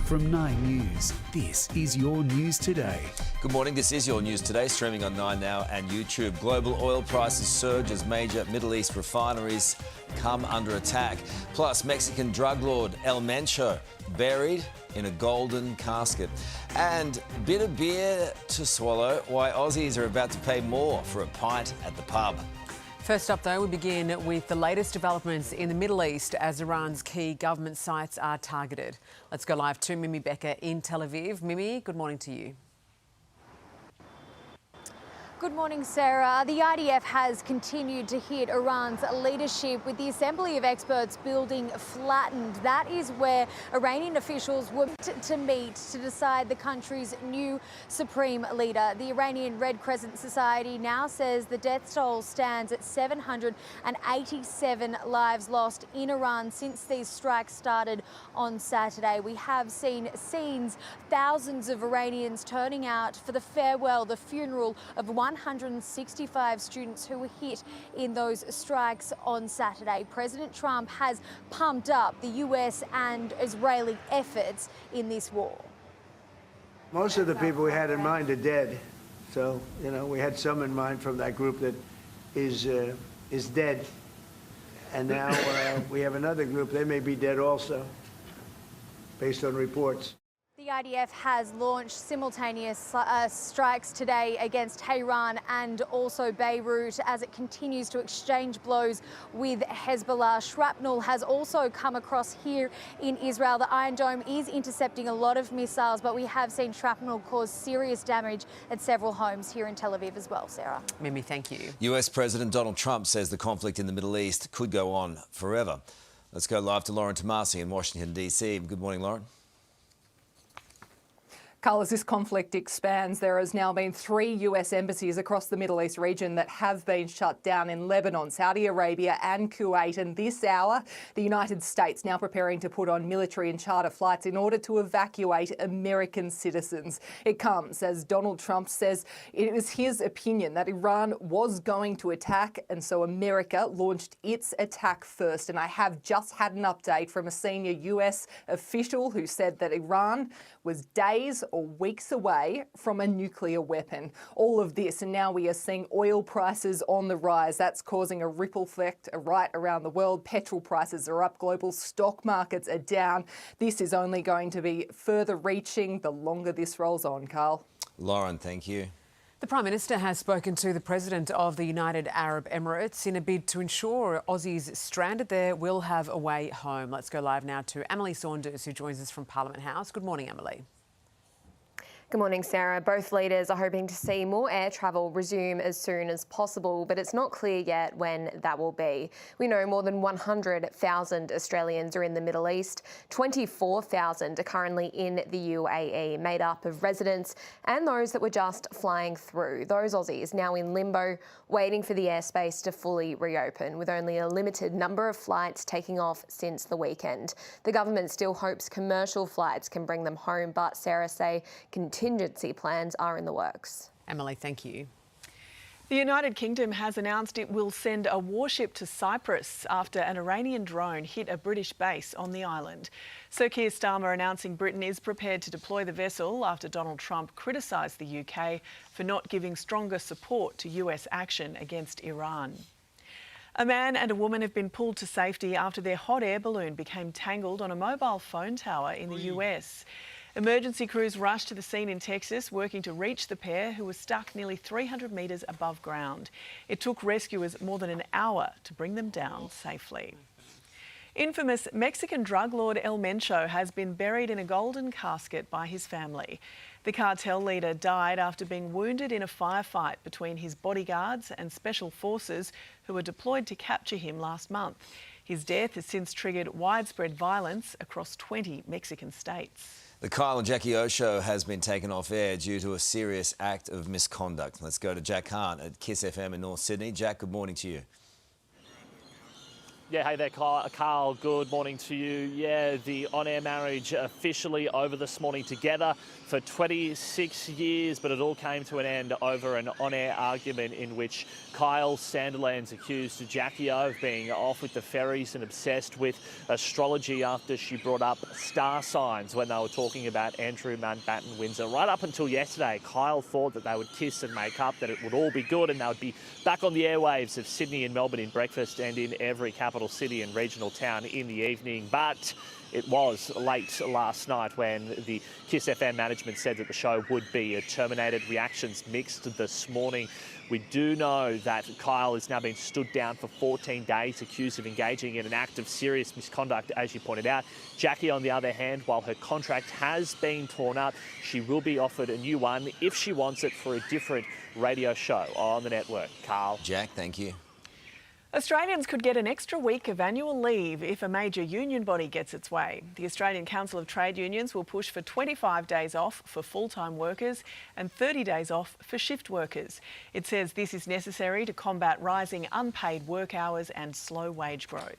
From 9 News, this is your news today. Good morning, this is your news today, streaming on 9 Now and YouTube. Global oil prices surge as major Middle East refineries come under attack. Plus, Mexican drug lord El Mencho buried in a golden casket. And bitter beer to swallow, why Aussies are about to pay more for a pint at the pub. First up, though, we begin with the latest developments in the Middle East as Iran's key government sites are targeted. Let's go live to Mimi Becker in Tel Aviv. Mimi, good morning to you. Good morning, Sarah. The IDF has continued to hit Iran's leadership with the Assembly of Experts building flattened. That is where Iranian officials were to meet to decide the country's new supreme leader. The Iranian Red Crescent Society now says the death toll stands at 787 lives lost in Iran since these strikes started on Saturday. We have seen scenes, thousands of Iranians turning out for the farewell, the funeral of 165 students who were hit in those strikes on Saturday. President Trump has pumped up the US and Israeli efforts in this war. Most of the people we had in mind are dead. So, we had some in mind from that group that is dead. And now we have another group, they may be dead also, based on reports. The IDF has launched simultaneous strikes today against Tehran and also Beirut as it continues to exchange blows with Hezbollah. Shrapnel has also come across here in Israel. The Iron Dome is intercepting a lot of missiles, but we have seen shrapnel cause serious damage at several homes here in Tel Aviv as well, Sarah. Mimi, thank you. US President Donald Trump says the conflict in the Middle East could go on forever. Let's go live to Lauren Tomasi in Washington, D.C. Good morning, Lauren. Carl, as this conflict expands, there has now been 3 US embassies across the Middle East region that have been shut down in Lebanon, Saudi Arabia and Kuwait. And this hour, the United States now preparing to put on military and charter flights in order to evacuate American citizens. It comes as Donald Trump says it was his opinion that Iran was going to attack, and so America launched its attack first. And I have just had an update from a senior US official who said that Iran was days or weeks away from a nuclear weapon. All of this, and now we are seeing oil prices on the rise. That's causing a ripple effect right around the world. Petrol prices are up, global stock markets are down. This is only going to be further reaching the longer this rolls on, Carl. Lauren, thank you. The Prime Minister has spoken to the President of the United Arab Emirates in a bid to ensure Aussies stranded there will have a way home. Let's go live now to Emily Saunders, who joins us from Parliament House. Good morning, Emily. Good morning, Sarah. Both leaders are hoping to see more air travel resume as soon as possible, but it's not clear yet when that will be. We know more than 100,000 Australians are in the Middle East. 24,000 are currently in the UAE, made up of residents and those that were just flying through. Those Aussies now in limbo, waiting for the airspace to fully reopen, with only a limited number of flights taking off since the weekend. The government still hopes commercial flights can bring them home, but Sarah say contingency plans are in the works. Emily, thank you. The United Kingdom has announced it will send a warship to Cyprus after an Iranian drone hit a British base on the island. Sir Keir Starmer announcing Britain is prepared to deploy the vessel after Donald Trump criticised the UK for not giving stronger support to US action against Iran. A man and a woman have been pulled to safety after their hot air balloon became tangled on a mobile phone tower in the US. Emergency crews rushed to the scene in Texas, working to reach the pair who were stuck nearly 300 metres above ground. It took rescuers more than an hour to bring them down safely. Infamous Mexican drug lord El Mencho has been buried in a golden casket by his family. The cartel leader died after being wounded in a firefight between his bodyguards and special forces who were deployed to capture him last month. His death has since triggered widespread violence across 20 Mexican states. The Kyle and Jackie O show has been taken off air due to a serious act of misconduct. Let's go to Jack Hahn at KISS FM in North Sydney. Jack, good morning to you. Yeah, hey there, Carl. Good morning to you. Yeah, the on-air marriage officially over this morning, together for 26 years, but it all came to an end over an on-air argument in which Kyle Sandilands accused Jackie O of being off with the fairies and obsessed with astrology after she brought up star signs when they were talking about Andrew Mountbatten Windsor. Right up until yesterday, Kyle thought that they would kiss and make up, that it would all be good and they would be back on the airwaves of Sydney and Melbourne in breakfast and in every capital city and regional town in the evening. But it was late last night when the KISS FM management said that the show would be terminated. Reactions mixed this morning. We do know that Kyle has now been stood down for 14 days, accused of engaging in an act of serious misconduct, as you pointed out. Jackie, on the other hand, while her contract has been torn up, she will be offered a new one if she wants it for a different radio show on the network. Carl. Jack, thank you. Australians could get an extra week of annual leave if a major union body gets its way. The Australian Council of Trade Unions will push for 25 days off for full-time workers and 30 days off for shift workers. It says this is necessary to combat rising unpaid work hours and slow wage growth.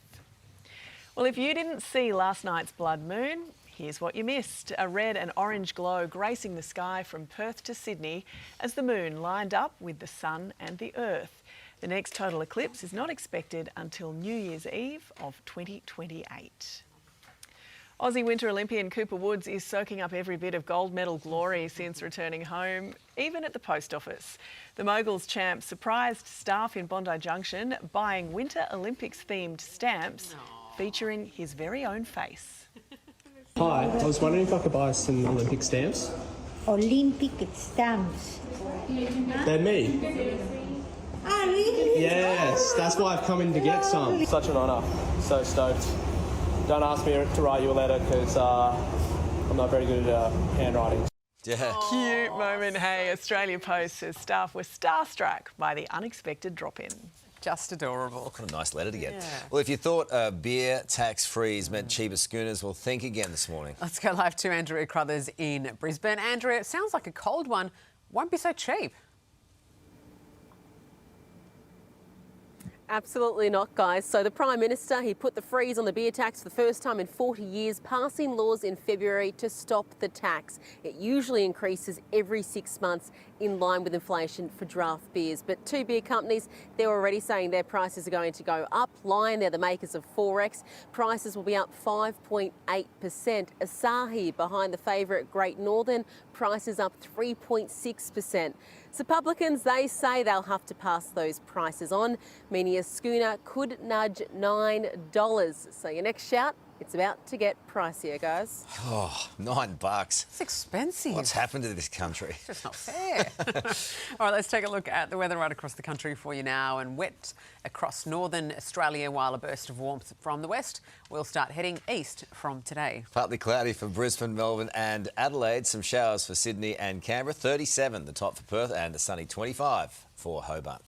Well, if you didn't see last night's blood moon, here's what you missed. A red and orange glow gracing the sky from Perth to Sydney as the moon lined up with the sun and the earth. The next total eclipse is not expected until New Year's Eve of 2028. Aussie Winter Olympian Cooper Woods is soaking up every bit of gold medal glory since returning home, even at the post office. The Moguls champ surprised staff in Bondi Junction buying Winter Olympics-themed stamps featuring his very own face. Hi, I was wondering if I could buy some Olympic stamps. Olympic stamps. They're me. Oh, really? Yes, that's why I've come in to get some. Such an honour. So stoked. Don't ask me to write you a letter because I'm not very good at handwriting. Yeah. Cute moment. Hey, Australia Post says staff were starstruck by the unexpected drop-in. Just adorable. What a nice letter to get. Yeah. Well, if you thought beer tax-freeze meant cheaper schooners, well, think again this morning. Let's go live to Andrea Crothers in Brisbane. Andrea, it sounds like a cold one won't be so cheap. Absolutely not, guys. So the Prime Minister, he put the freeze on the beer tax for the first time in 40 years, passing laws in February to stop the tax. It usually increases every 6 months in line with inflation for draft beers. But two beer companies, they're already saying their prices are going to go up. Lion, they're the makers of 4X. Prices will be up 5.8%. Asahi, behind the favourite Great Northern, prices up 3.6%. So publicans, they say they'll have to pass those prices on, meaning a schooner could nudge $9. So your next shout, it's about to get pricier, guys. Oh, $9. It's expensive. What's happened to this country? It's just not fair. All right, let's take a look at the weather right across the country for you now. And wet across northern Australia, while a burst of warmth from the west will start heading east from today. Partly cloudy for Brisbane, Melbourne and Adelaide. Some showers for Sydney and Canberra. 37 the top for Perth and a sunny 25 for Hobart.